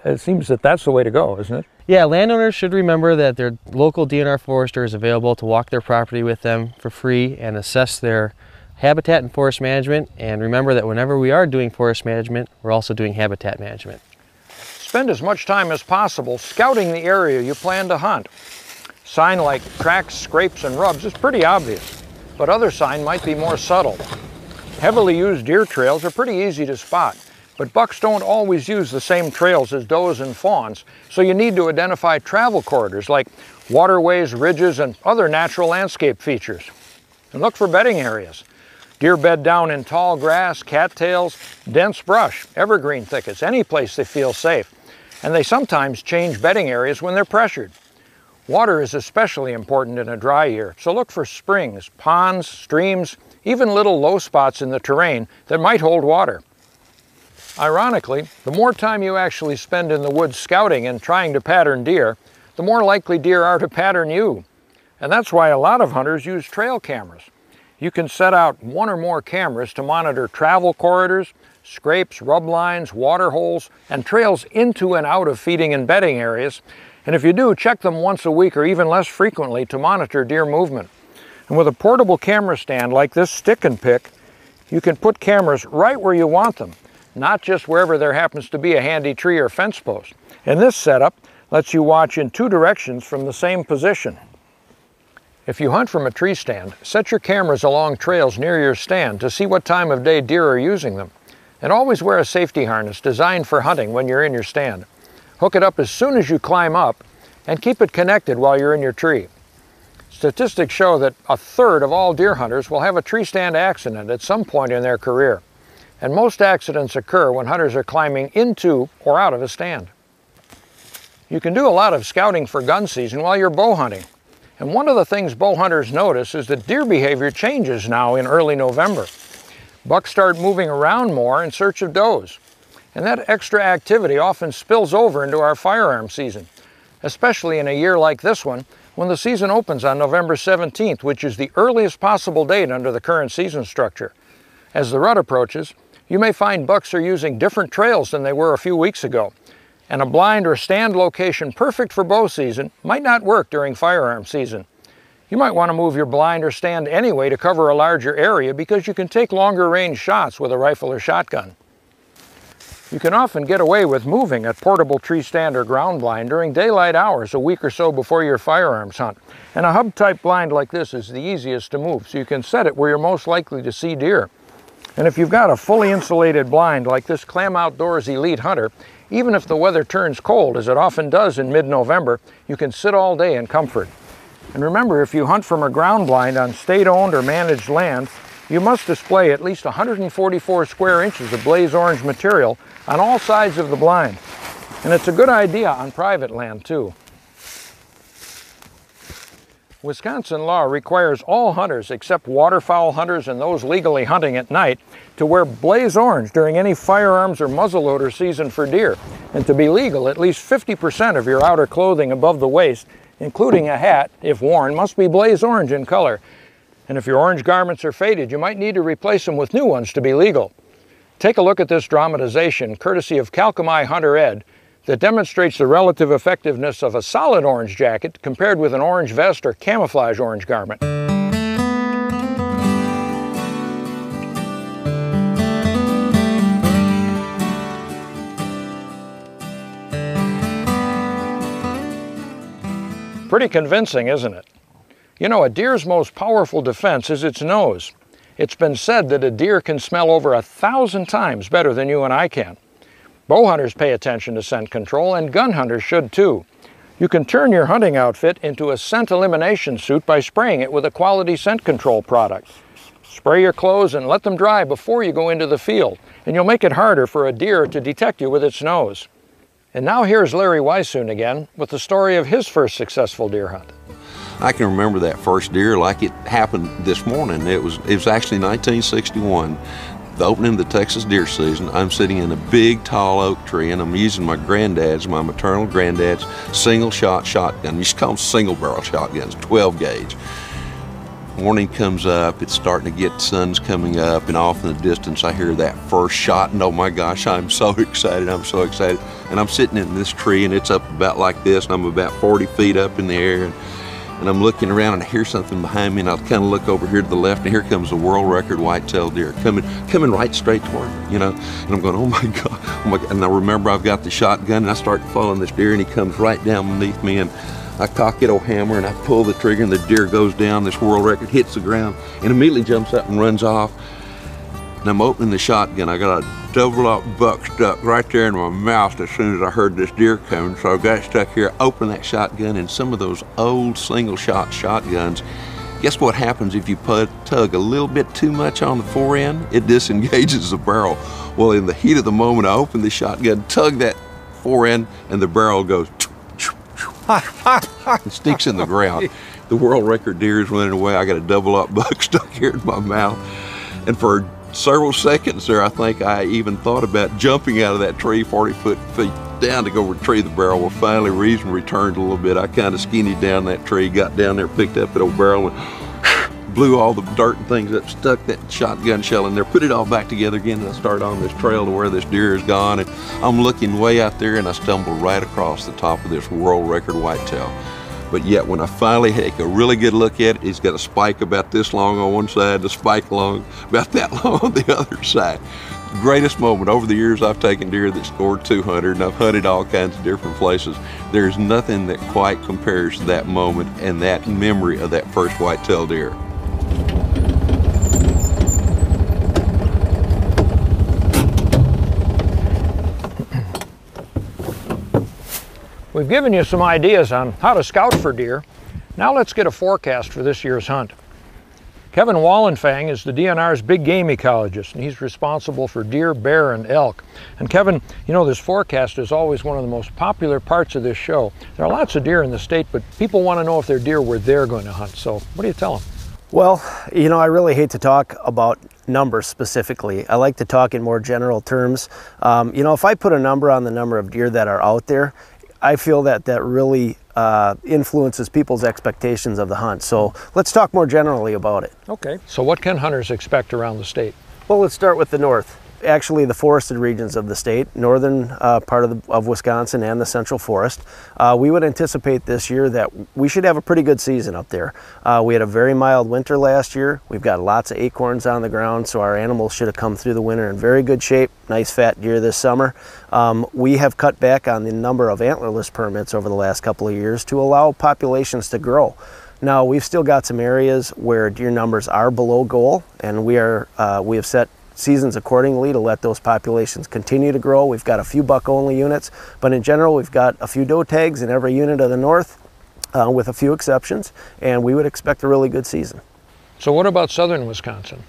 It seems that that's the way to go, isn't it? Yeah, landowners should remember that their local DNR forester is available to walk their property with them for free and assess their habitat and forest management. And remember that whenever we are doing forest management, we're also doing habitat management. Spend as much time as possible scouting the area you plan to hunt. Sign like cracks, scrapes, and rubs is pretty obvious, but other sign might be more subtle. Heavily used deer trails are pretty easy to spot, but bucks don't always use the same trails as does and fawns, so you need to identify travel corridors like waterways, ridges, and other natural landscape features. And look for bedding areas. Deer bed down in tall grass, cattails, dense brush, evergreen thickets, any place they feel safe. And they sometimes change bedding areas when they're pressured. Water is especially important in a dry year, so look for springs, ponds, streams, even little low spots in the terrain that might hold water. Ironically, the more time you actually spend in the woods scouting and trying to pattern deer, the more likely deer are to pattern you. And that's why a lot of hunters use trail cameras. You can set out one or more cameras to monitor travel corridors, scrapes, rub lines, water holes, and trails into and out of feeding and bedding areas. And if you do, check them once a week or even less frequently to monitor deer movement. And with a portable camera stand like this stick and pick, you can put cameras right where you want them, not just wherever there happens to be a handy tree or fence post. And this setup lets you watch in 2 directions from the same position. If you hunt from a tree stand, set your cameras along trails near your stand to see what time of day deer are using them. And always wear a safety harness designed for hunting when you're in your stand. Hook it up as soon as you climb up and keep it connected while you're in your tree. Statistics show that 1/3 of all deer hunters will have a tree stand accident at some point in their career. And most accidents occur when hunters are climbing into or out of a stand. You can do a lot of scouting for gun season while you're bow hunting. And one of the things bow hunters notice is that deer behavior changes now in early November. Bucks start moving around more in search of does. And that extra activity often spills over into our firearm season, especially in a year like this one, when the season opens on November 17th, which is the earliest possible date under the current season structure. As the rut approaches, you may find bucks are using different trails than they were a few weeks ago, and a blind or stand location perfect for bow season might not work during firearm season. You might want to move your blind or stand anyway to cover a larger area because you can take longer range shots with a rifle or shotgun. You can often get away with moving a portable tree stand or ground blind during daylight hours a week or so before your firearms hunt. And a hub-type blind like this is the easiest to move, so you can set it where you're most likely to see deer. And if you've got a fully insulated blind like this Clam Outdoors Elite Hunter, even if the weather turns cold, as it often does in mid-November, you can sit all day in comfort. And remember, if you hunt from a ground blind on state-owned or managed land, you must display at least 144 square inches of blaze orange material on all sides of the blind. And it's a good idea on private land too. Wisconsin law requires all hunters except waterfowl hunters and those legally hunting at night to wear blaze orange during any firearms or muzzleloader season for deer. And to be legal, at least 50% of your outer clothing above the waist, including a hat, if worn, must be blaze orange in color. And if your orange garments are faded, you might need to replace them with new ones to be legal. Take a look at this dramatization, courtesy of Calcami Hunter Ed, that demonstrates the relative effectiveness of a solid orange jacket compared with an orange vest or camouflage orange garment. Pretty convincing, isn't it? You know, a deer's most powerful defense is its nose. It's been said that a deer can smell over 1,000 times better than you and I can. Bow hunters pay attention to scent control, and gun hunters should too. You can turn your hunting outfit into a scent elimination suit by spraying it with a quality scent control product. Spray your clothes and let them dry before you go into the field, and you'll make it harder for a deer to detect you with its nose. And now here's Larry Weissoon again with the story of his first successful deer hunt. I can remember that first deer like it happened this morning. It was actually 1961. The opening of the Texas deer season. I'm sitting in a big tall oak tree and I'm using my maternal granddad's single shot shotgun. You used to call them single barrel shotguns, 12 gauge. Morning comes up, it's starting to get, sun's coming up, and off in the distance I hear that first shot, and oh my gosh, I'm so excited. And I'm sitting in this tree and it's up about like this, and I'm about 40 feet up in the air. And I'm looking around and I hear something behind me, and I'll kind of look over here to the left, and here comes a world record white-tailed deer coming right straight toward me, you know. And I'm going, oh my God. And I remember I've got the shotgun, and I start following this deer, and he comes right down beneath me, and I cock it, hammer, and I pull the trigger, and the deer goes down. This world record hits the ground and immediately jumps up and runs off. And I'm opening the shotgun. I got a double-up buck stuck right there in my mouth as soon as I heard this deer coming. So I got stuck here, opened that shotgun, and some of those old single-shot shotguns, guess what happens if you tug a little bit too much on the fore end? It disengages the barrel. Well, in the heat of the moment, I opened the shotgun, tug that fore end, and the barrel goes and sticks in the ground. The world record deer is running away. I got a double-up buck stuck here in my mouth. And for several seconds there, I think I even thought about jumping out of that tree 40 feet down to go retrieve the barrel. Well, finally reason returned a little bit. I kind of skinnied down that tree, got down there, picked up that old barrel, and blew all the dirt and things up, stuck that shotgun shell in there, put it all back together again, and I started on this trail to where this deer is gone. And I'm looking way out there, and I stumbled right across the top of this world record whitetail. But yet when I finally take a really good look at it, he's got a spike about this long on one side, the spike long about that long on the other side. The greatest moment. Over the years I've taken deer that scored 200, and I've hunted all kinds of different places. There's nothing that quite compares to that moment and that memory of that first whitetail deer. We've given you some ideas on how to scout for deer. Now let's get a forecast for this year's hunt. Kevin Wallenfang is the DNR's big game ecologist, and he's responsible for deer, bear, and elk. And Kevin, you know, this forecast is always one of the most popular parts of this show. There are lots of deer in the state, but people want to know if they're deer where they're going to hunt. So what do you tell them? Well, you know, I really hate to talk about numbers specifically. I like to talk in more general terms. You know, if I put a number on the number of deer that are out there, I feel that really influences people's expectations of the hunt. So let's talk more generally about it. Okay. So what can hunters expect around the state? Well, let's start with the north. Actually, the forested regions of the state, northern part of Wisconsin and the central forest. We would anticipate this year that we should have a pretty good season up there. We had a very mild winter last year. We've got lots of acorns on the ground, so our animals should have come through the winter in very good shape. Nice fat deer this summer. We have cut back on the number of antlerless permits over the last couple of years to allow populations to grow. Now, we've still got some areas where deer numbers are below goal, and we have set seasons accordingly to let those populations continue to grow. We've got a few buck-only units, but in general, we've got a few doe tags in every unit of the north. with a few exceptions, and we would expect a really good season. So what about southern Wisconsin?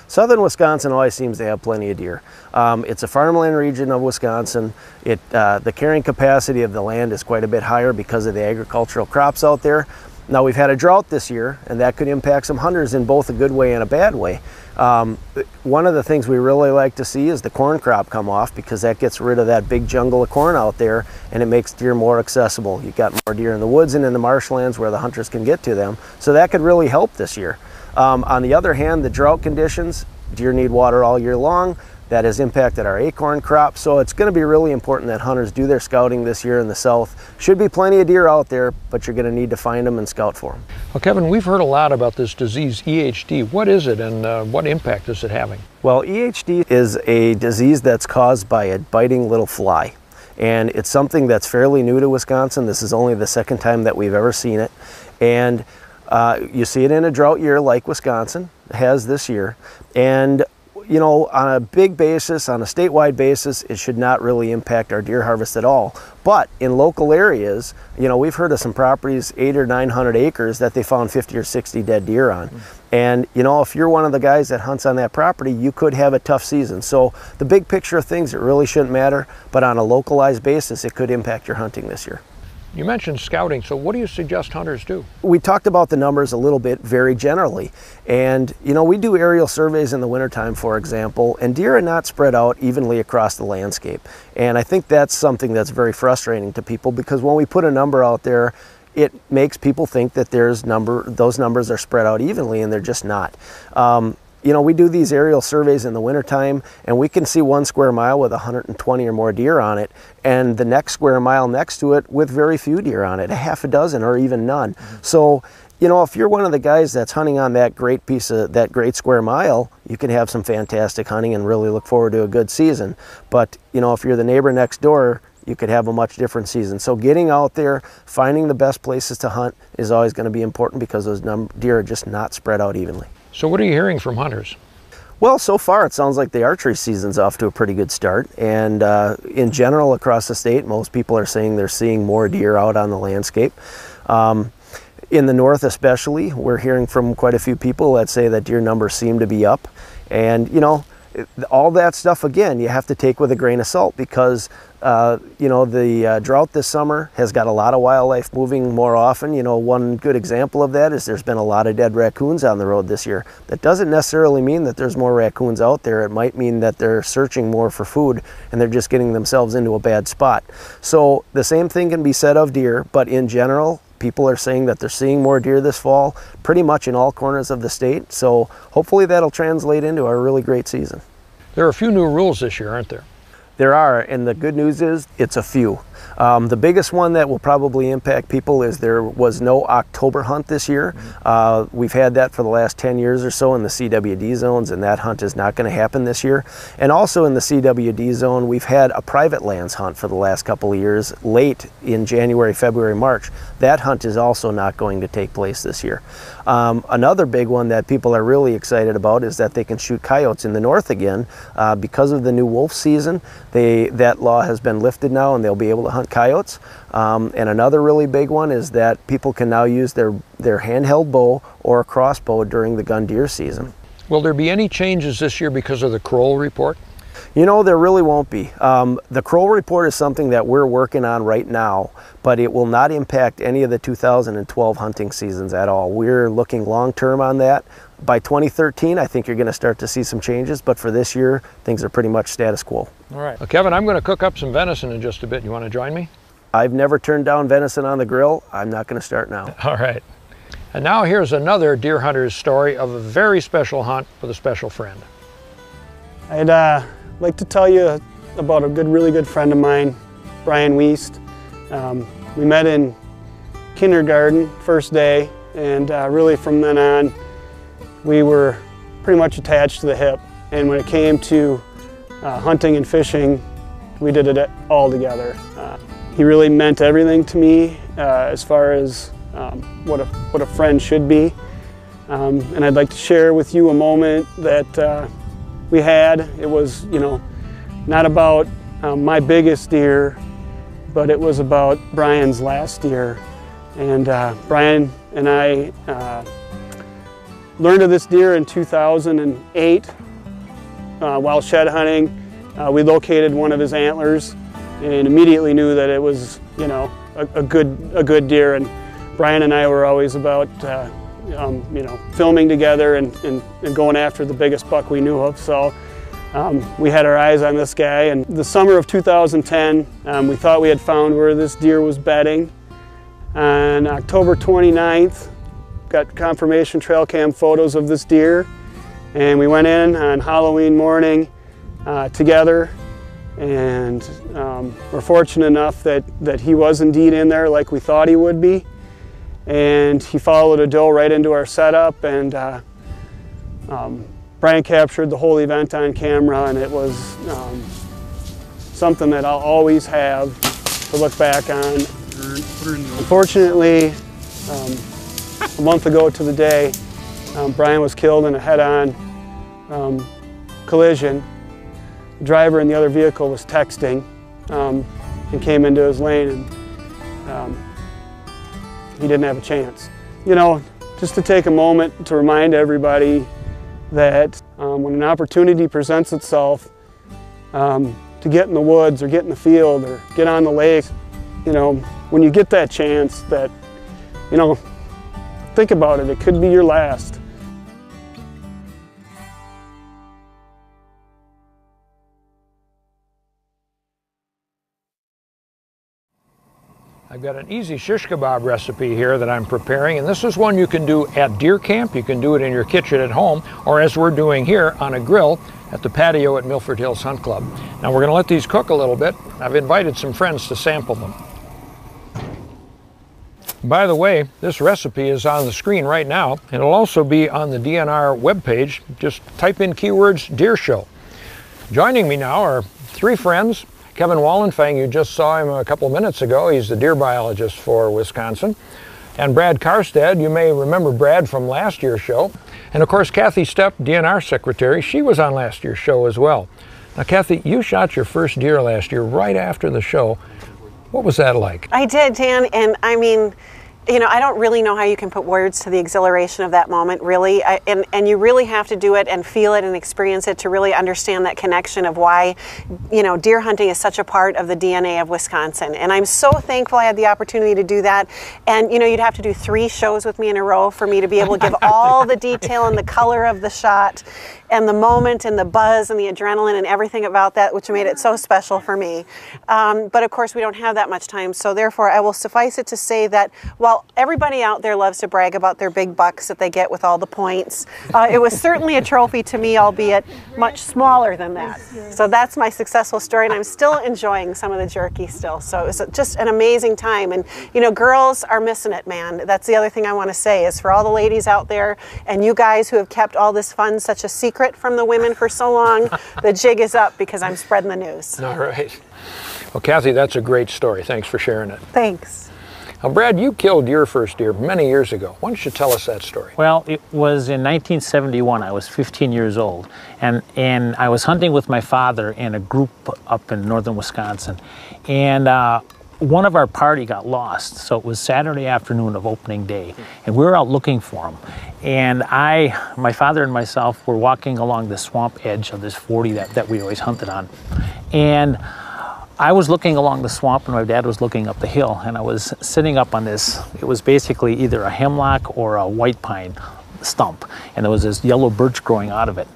Southern Wisconsin always seems to have plenty of deer. It's a farmland region of Wisconsin. The carrying capacity of the land is quite a bit higher because of the agricultural crops out there. Now we've had a drought this year, and that could impact some hunters in both a good way and a bad way. One of the things we really like to see is the corn crop come off, because that gets rid of that big jungle of corn out there, and it makes deer more accessible. You've got more deer in the woods and in the marshlands where the hunters can get to them, so that could really help this year. On the other hand, the drought conditions, deer need water all year long. That has impacted our acorn crop, so it's going to be really important that hunters do their scouting this year in the south. Should be plenty of deer out there, but you're going to need to find them and scout for them. Well, Kevin, we've heard a lot about this disease, EHD. What is it, and what impact is it having? Well, EHD is a disease that's caused by a biting little fly, and it's something that's fairly new to Wisconsin. This is only the second time that we've ever seen it, and you see it in a drought year like Wisconsin has this year, and you know, on a big basis, on a statewide basis, it should not really impact our deer harvest at all. But in local areas, you know, we've heard of some properties, 800 or 900 acres, that they found 50 or 60 dead deer on. And, you know, if you're one of the guys that hunts on that property, you could have a tough season. So the big picture of things, it really shouldn't matter, but on a localized basis, it could impact your hunting this year. You mentioned scouting, so what do you suggest hunters do? We talked about the numbers a little bit very generally, and you know, we do aerial surveys in the wintertime, for example, and deer are not spread out evenly across the landscape. And I think that's something that's very frustrating to people, because when we put a number out there, it makes people think that those numbers are spread out evenly, and they're just not. You know, we do these aerial surveys in the wintertime, and we can see 1 square mile with 120 or more deer on it, and the next square mile next to it with very few deer on it, a half a dozen or even none. So, you know, if you're one of the guys that's hunting on that great square mile, you can have some fantastic hunting and really look forward to a good season. But, you know, if you're the neighbor next door, you could have a much different season. So getting out there, finding the best places to hunt is always going to be important, because those deer are just not spread out evenly. So what are you hearing from hunters? Well, so far it sounds like the archery season's off to a pretty good start, and in general across the state, most people are saying they're seeing more deer out on the landscape. In the north especially, we're hearing from quite a few people that say that deer numbers seem to be up, and you know, all that stuff, again, you have to take with a grain of salt, because you know, the drought this summer has got a lot of wildlife moving more often. You know, one good example of that is there's been a lot of dead raccoons on the road this year. That doesn't necessarily mean that there's more raccoons out there. It might mean that they're searching more for food, and they're just getting themselves into a bad spot. So the same thing can be said of deer, but in general, people are saying that they're seeing more deer this fall, pretty much in all corners of the state. So hopefully that'll translate into a really great season. There are a few new rules this year, aren't there? There are, and the good news is it's a few. The biggest one that will probably impact people is there was no October hunt this year. We've had that for the last 10 years or so in the CWD zones, and that hunt is not going to happen this year. And also in the CWD zone, we've had a private lands hunt for the last couple of years, late in January, February, March. That hunt is also not going to take place this year. Another big one that people are really excited about is that they can shoot coyotes in the north again. Because of the new wolf season, that law has been lifted now, and they'll be able to hunt coyotes. And another really big one is that people can now use their handheld bow or a crossbow during the gun deer season. Will there be any changes this year because of the Kroll report? You know, there really won't be. The Kroll report is something that we're working on right now, but it will not impact any of the 2012 hunting seasons at all. We're looking long-term on that. By 2013, I think you're going to start to see some changes, but for this year, things are pretty much status quo. All right. Well, Kevin, I'm going to cook up some venison in just a bit. You want to join me? I've never turned down venison on the grill. I'm not going to start now. All right. And now here's another deer hunter's story of a very special hunt with a special friend. I'd like to tell you about a really good friend of mine, Brian Wiest. We met in kindergarten, first day, and really from then on, we were pretty much attached to the hip. And when it came to hunting and fishing, we did it all together. He really meant everything to me as far as what a friend should be. And I'd like to share with you a moment that we had. It was, you know, not about my biggest deer, but it was about Brian's last deer. And Brian and I learned of this deer in 2008 while shed hunting. We located one of his antlers and immediately knew that it was, you know, a good deer. And Brian and I were always about, you know, filming together and going after the biggest buck we knew of. So we had our eyes on this guy. And the summer of 2010, we thought we had found where this deer was bedding. On October 29th, got confirmation trail cam photos of this deer. And we went in on Halloween morning together. And we're fortunate enough that he was indeed in there like we thought he would be. And he followed a doe right into our setup, and Brian captured the whole event on camera, and it was something that I'll always have to look back on. Unfortunately, a month ago to the day, Brian was killed in a head-on collision. The driver in the other vehicle was texting and came into his lane, and he didn't have a chance. You know, just to take a moment to remind everybody that when an opportunity presents itself to get in the woods or get in the field or get on the lake, you know, when you get that chance, that, you know, think about it, it could be your last. I've got an easy shish kebab recipe here that I'm preparing, and this is one you can do at deer camp. You can do it in your kitchen at home, or as we're doing here, on a grill at the patio at Milford Hills Hunt Club. Now we're going to let these cook a little bit. I've invited some friends to sample them. By the way, this recipe is on the screen right now, and it'll also be on the DNR webpage. Just type in keywords deer show. Joining me now are three friends. Kevin Wallenfang, you just saw him a couple minutes ago. He's the deer biologist for Wisconsin. And Brad Karstad, you may remember Brad from last year's show. And of course, Kathy Stepp, DNR secretary, she was on last year's show as well. Now, Kathy, you shot your first deer last year right after the show. What was that like? I did, Dan, and I mean, you know, I don't really know how you can put words to the exhilaration of that moment, really. And you really have to do it and feel it and experience it to really understand that connection of why, you know, deer hunting is such a part of the DNA of Wisconsin. And I'm so thankful I had the opportunity to do that. And, you know, you'd have to do 3 shows with me in a row for me to be able to give all the detail and the color of the shot and the moment and the buzz and the adrenaline and everything about that, which made it so special for me. But of course, we don't have that much time. So therefore, I will suffice it to say that while everybody out there loves to brag about their big bucks that they get with all the points, it was certainly a trophy to me, albeit much smaller than that. So that's my successful story, and I'm still enjoying some of the jerky still. So it was just an amazing time. And, you know, girls are missing it, man. That's the other thing I want to say is for all the ladies out there and you guys who have kept all this fun such a secret from the women for so long, the jig is up because I'm spreading the news. All right. Well, Kathy, that's a great story. Thanks for sharing it. Thanks. Now, Brad, you killed your first deer many years ago. Why don't you tell us that story? Well, it was in 1971. I was 15 years old, and I was hunting with my father in a group up in northern Wisconsin, and one of our party got lost. So it was Saturday afternoon of opening day, and we were out looking for him. And my father and myself were walking along the swamp edge of this 40 that we always hunted on. And I was looking along the swamp and my dad was looking up the hill, and I was sitting up on this, it was basically either a hemlock or a white pine stump, and there was this yellow birch growing out of it.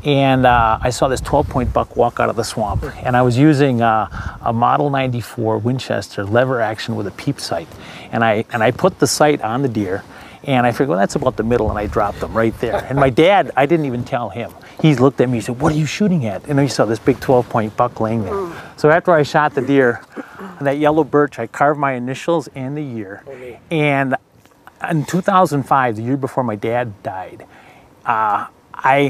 And I saw this 12-point buck walk out of the swamp, and I was using a Model 94 Winchester lever action with a peep sight, and I put the sight on the deer, and I figured, well, that's about the middle, and I dropped them right there. And my dad, I didn't even tell him. He looked at me, he said, "What are you shooting at?" And he saw this big 12-point buck laying there. So after I shot the deer, that yellow birch, I carved my initials and the year. And in 2005, the year before my dad died,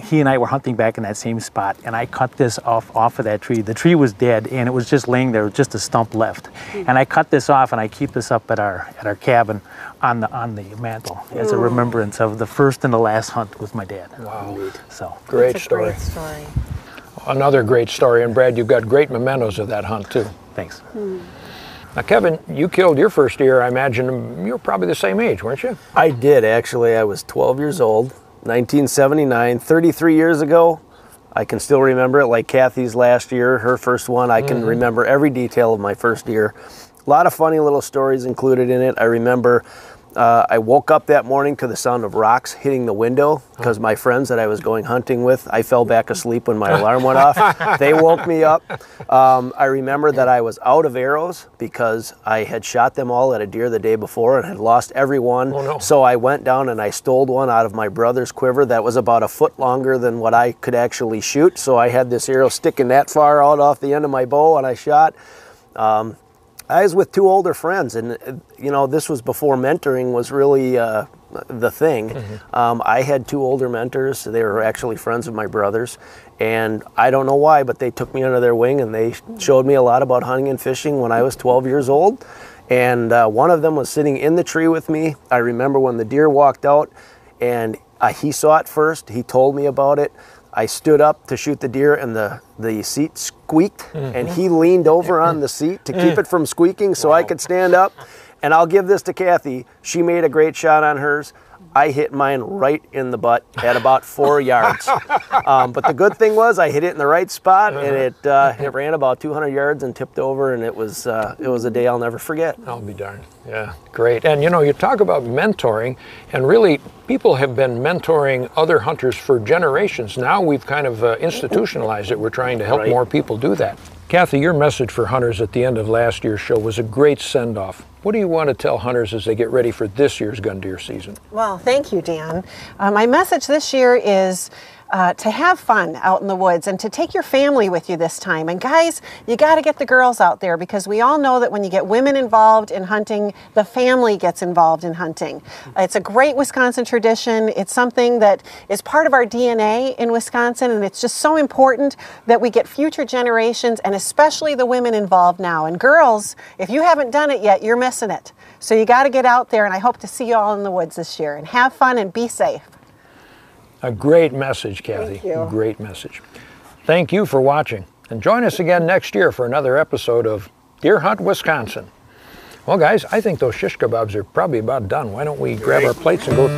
he and I were hunting back in that same spot, and I cut this off of that tree. The tree was dead, and it was just laying there, just a stump left. And I cut this off, and I keep this up at our cabin on the mantle as a remembrance of the first and the last hunt with my dad. Wow. So great story. Great story. Another great story, and Brad, you've got great mementos of that hunt too. Thanks. Now, Kevin, you killed your first deer, I imagine you were probably the same age, weren't you? I did, actually. I was 12 years old, 1979, 33 years ago. I can still remember it like Kathy's last year, her first one. I can remember every detail of my first deer. A lot of funny little stories included in it. I remember I woke up that morning to the sound of rocks hitting the window because my friends that I was going hunting with, I fell back asleep when my alarm went off. They woke me up. I remember that I was out of arrows because I had shot them all at a deer the day before and had lost every one. Oh, no. So I went down and I stole one out of my brother's quiver that was about a foot longer than what I could actually shoot. So I had this arrow sticking that far out off the end of my bow and I shot. I was with two older friends, and you know, this was before mentoring was really the thing. I had two older mentors. They were actually friends of my brother's, and I don't know why, but they took me under their wing and they showed me a lot about hunting and fishing when I was 12 years old. And one of them was sitting in the tree with me. I remember when the deer walked out, and he saw it first. He told me about it. I stood up to shoot the deer and the seat squeaked and he leaned over on the seat to keep it from squeaking so I could stand up. And I'll give this to Kathy. She made a great shot on hers. I hit mine right in the butt at about 4 yards. But the good thing was I hit it in the right spot and it ran about 200 yards and tipped over, and it was a day I'll never forget. I'll be darned. Yeah, great. And you know, you talk about mentoring, and really people have been mentoring other hunters for generations. Now we've kind of institutionalized it. We're trying to help more people do that. Kathy, your message for hunters at the end of last year's show was a great send-off. What do you want to tell hunters as they get ready for this year's gun deer season? Well, thank you, Dan. My message this year is to have fun out in the woods and to take your family with you this time. And guys, you got to get the girls out there, because we all know that when you get women involved in hunting, the family gets involved in hunting. It's a great Wisconsin tradition. It's something that is part of our DNA in Wisconsin, and it's just so important that we get future generations and especially the women involved now. And girls, if you haven't done it yet, you're missing it. So you got to get out there, and I hope to see you all in the woods this year. And have fun and be safe. A great message, Kathy. Thank you. Great message. Thank you for watching, and join us again next year for another episode of Deer Hunt Wisconsin. Well, guys, I think those shish kebabs are probably about done. Why don't we grab our plates and go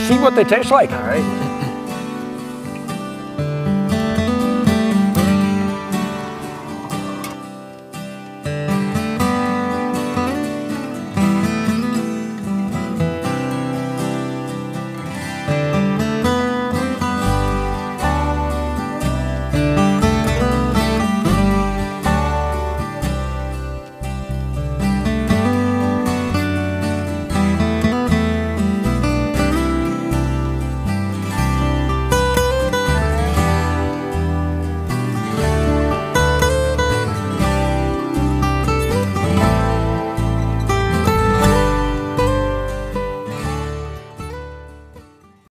see what they taste like? All right.